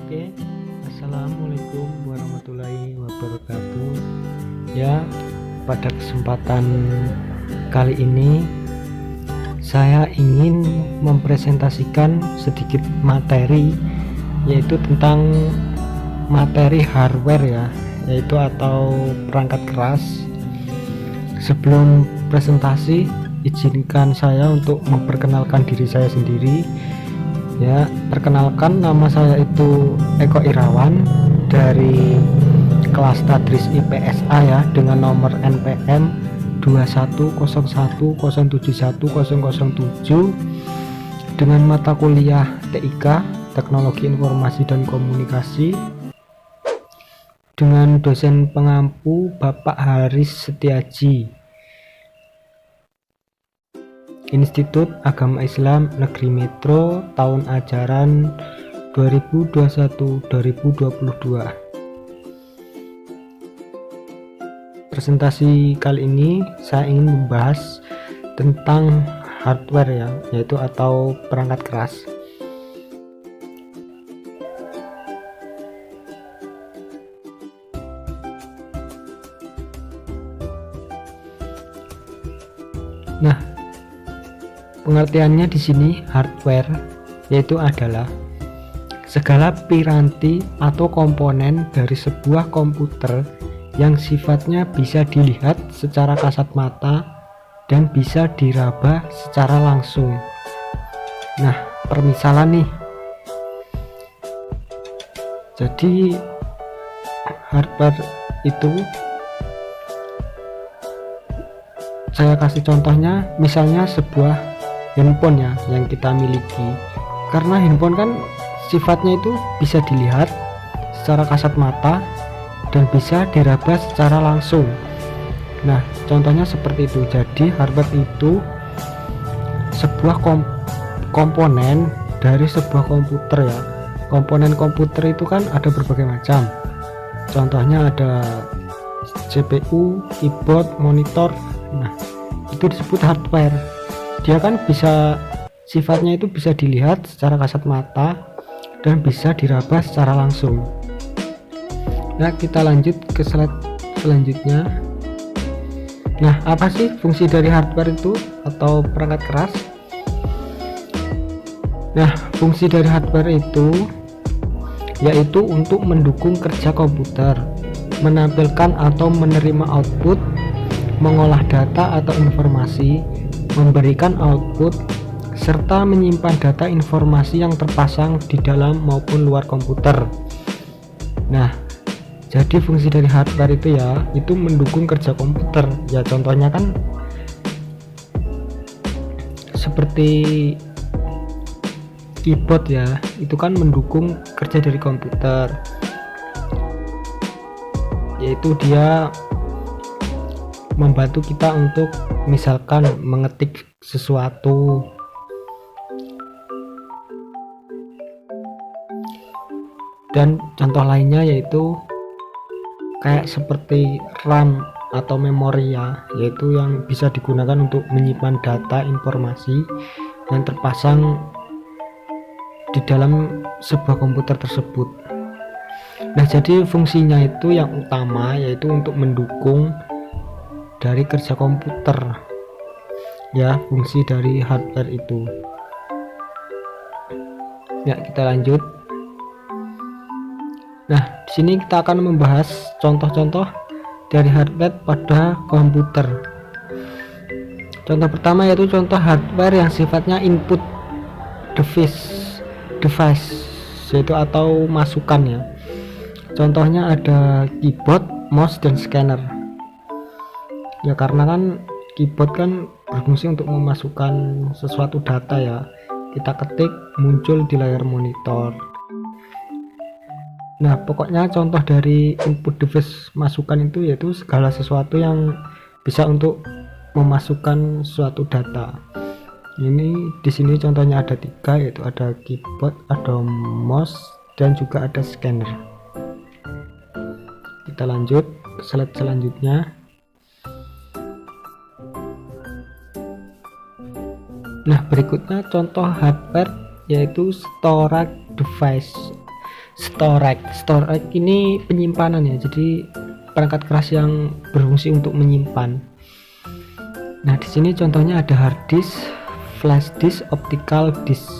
Oke, assalamualaikum warahmatullahi wabarakatuh. Ya, pada kesempatan kali ini saya ingin mempresentasikan sedikit materi, yaitu tentang materi hardware ya, yaitu atau perangkat keras. Sebelum presentasi, izinkan saya untuk memperkenalkan diri saya sendiri. Ya, perkenalkan, nama saya itu Eko Irawan dari kelas Tadris IPSA ya, dengan nomor NPM 2101071007 dengan mata kuliah TIK Teknologi Informasi dan Komunikasi dengan dosen pengampu Bapak Haris Setiaji, Institut Agama Islam Negeri Metro, tahun ajaran 2021-2022. Presentasi kali ini saya ingin membahas tentang hardware ya, yaitu atau perangkat keras. Nah, pengertiannya di sini hardware yaitu adalah segala piranti atau komponen dari sebuah komputer yang sifatnya bisa dilihat secara kasat mata dan bisa diraba secara langsung. Nah, permisalan nih. Jadi hardware itu saya kasih contohnya, misalnya sebuah handphone ya yang kita miliki. Karena handphone kan sifatnya itu bisa dilihat secara kasat mata dan bisa diraba secara langsung. Nah, contohnya seperti itu. Jadi hardware itu sebuah komponen dari sebuah komputer ya. Komponen komputer itu kan ada berbagai macam. Contohnya ada CPU, keyboard, monitor. Nah, itu disebut hardware. Dia kan bisa, sifatnya itu bisa dilihat secara kasat mata dan bisa diraba secara langsung. Nah, kita lanjut ke slide selanjutnya. Nah, apa sih fungsi dari hardware itu atau perangkat keras? Nah, fungsi dari hardware itu yaitu untuk mendukung kerja komputer, menampilkan atau menerima output, mengolah data atau informasi, memberikan output, serta menyimpan data informasi yang terpasang di dalam maupun luar komputer. Nah, jadi fungsi dari hardware itu ya, itu mendukung kerja komputer. Ya, contohnya kan seperti keyboard ya, itu kan mendukung kerja dari komputer. Yaitu dia membantu kita untuk misalkan mengetik sesuatu. Dan contoh lainnya yaitu kayak seperti RAM atau memori ya, yaitu yang bisa digunakan untuk menyimpan data informasi yang terpasang di dalam sebuah komputer tersebut. Nah, jadi fungsinya itu yang utama yaitu untuk mendukung dari kerja komputer ya, fungsi dari hardware itu. Ya, kita lanjut. Nah, di sini kita akan membahas contoh-contoh dari hardware pada komputer. Contoh pertama yaitu contoh hardware yang sifatnya input device yaitu atau masukan ya. Contohnya ada keyboard, mouse, dan scanner. Ya, karena kan keyboard kan berfungsi untuk memasukkan sesuatu data ya. Kita ketik, muncul di layar monitor. Nah, pokoknya contoh dari input device masukan itu yaitu segala sesuatu yang bisa untuk memasukkan suatu data. Ini di sini contohnya ada 3, yaitu ada keyboard, ada mouse, dan juga ada scanner. Kita lanjut ke slide selanjutnya. Nah, berikutnya contoh hardware yaitu storage device. Storage ini penyimpanan ya, jadi perangkat keras yang berfungsi untuk menyimpan. Nah, di sini contohnya ada hard disk, flash disk, optical disk.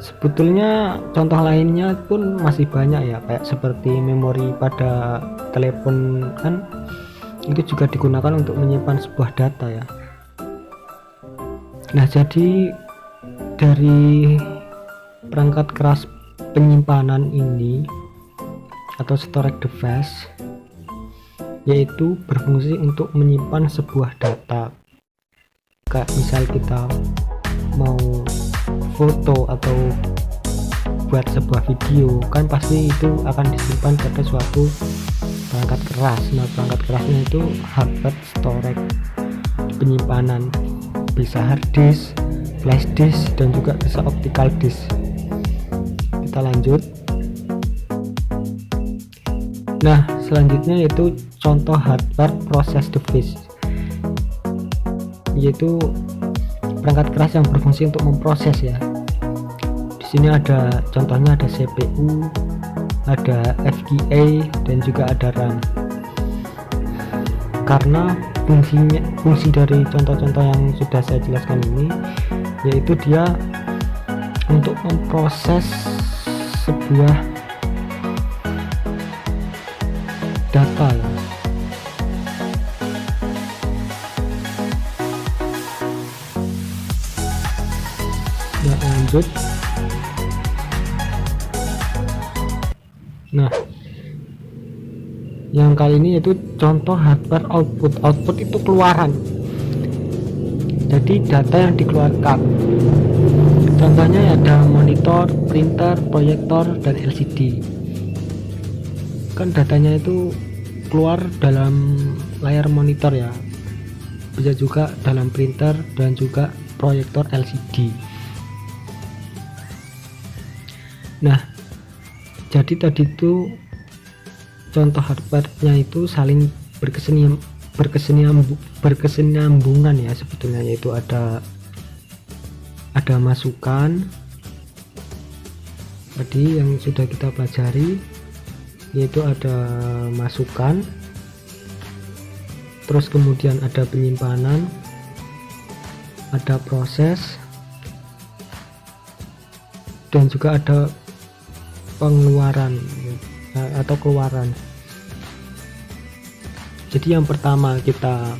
Sebetulnya contoh lainnya pun masih banyak ya, kayak seperti memori pada telepon kan itu juga digunakan untuk menyimpan sebuah data ya. Nah, jadi dari perangkat keras penyimpanan ini atau storage device yaitu berfungsi untuk menyimpan sebuah data. Kayak misal kita mau foto atau buat sebuah video kan pasti itu akan disimpan pada suatu perangkat keras. Nah, perangkat kerasnya itu hardware storage penyimpanan, bisa hard disk, flash disk, dan juga bisa optical disk. Kita lanjut. Nah, selanjutnya yaitu contoh hardware process device, yaitu perangkat keras yang berfungsi untuk memproses ya. Di sini ada contohnya, ada CPU, ada FPGA, dan juga ada RAM. Karena fungsi dari contoh-contoh yang sudah saya jelaskan ini yaitu dia untuk memproses sebuah data ya. Nah, lanjut. Nah, yang kali ini yaitu contoh hardware output itu keluaran, jadi data yang dikeluarkan. Contohnya ada monitor, printer, proyektor, dan LCD. Kan datanya itu keluar dalam layar monitor ya, bisa juga dalam printer dan juga proyektor LCD. Nah, jadi tadi itu contoh hardware-nya itu saling berkesinambungan ya sebetulnya, yaitu ada masukan tadi yang sudah kita pelajari, yaitu ada masukan, terus kemudian ada penyimpanan, ada proses, dan juga ada pengeluaran atau keluaran. Jadi yang pertama kita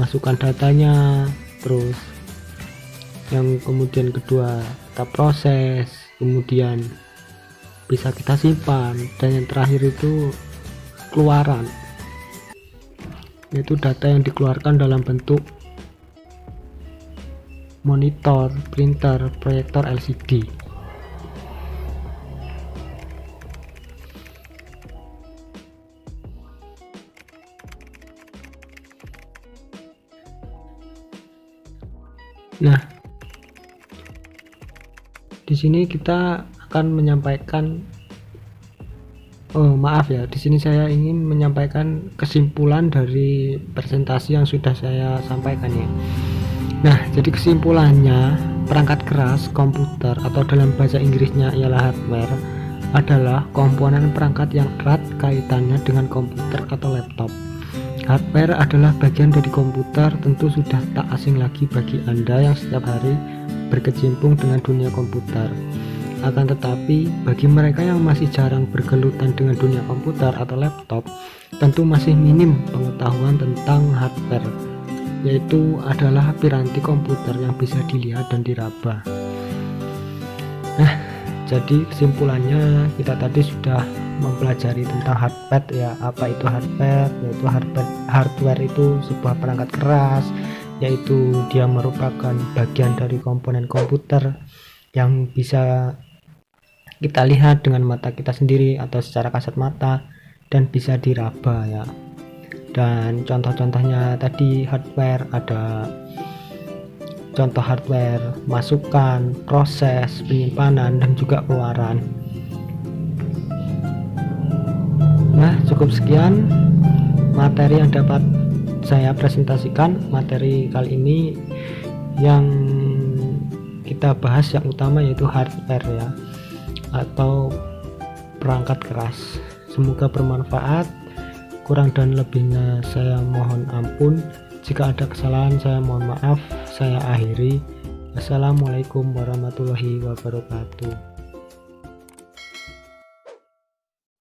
masukkan datanya, terus yang kemudian kedua kita proses, kemudian bisa kita simpan, dan yang terakhir itu keluaran, yaitu data yang dikeluarkan dalam bentuk monitor, printer, proyektor LCD. Nah, di sini kita akan menyampaikan, maaf ya, di sini saya ingin menyampaikan kesimpulan dari presentasi yang sudah saya sampaikan ya. Nah, jadi kesimpulannya, perangkat keras komputer atau dalam bahasa Inggrisnya ialah hardware adalah komponen perangkat yang erat kaitannya dengan komputer atau laptop. Hardware adalah bagian dari komputer, tentu sudah tak asing lagi bagi Anda yang setiap hari berkecimpung dengan dunia komputer. Akan tetapi, bagi mereka yang masih jarang bergelutan dengan dunia komputer atau laptop, tentu masih minim pengetahuan tentang hardware, yaitu adalah piranti komputer yang bisa dilihat dan diraba. Nah, jadi kesimpulannya kita tadi sudah mempelajari tentang hardware ya. Apa itu hardware? Yaitu hardware itu sebuah perangkat keras, yaitu dia merupakan bagian dari komponen komputer yang bisa kita lihat dengan mata kita sendiri atau secara kasat mata dan bisa diraba ya. Dan contoh-contohnya tadi hardware, ada contoh hardware masukan, proses, penyimpanan, dan juga keluaran. Nah, cukup sekian materi yang dapat saya presentasikan. Materi kali ini yang kita bahas yang utama yaitu hardware ya. atau perangkat keras. Semoga bermanfaat. Kurang dan lebihnya saya mohon ampun. Jika ada kesalahan saya mohon maaf. Saya akhiri. Assalamualaikum warahmatullahi wabarakatuh.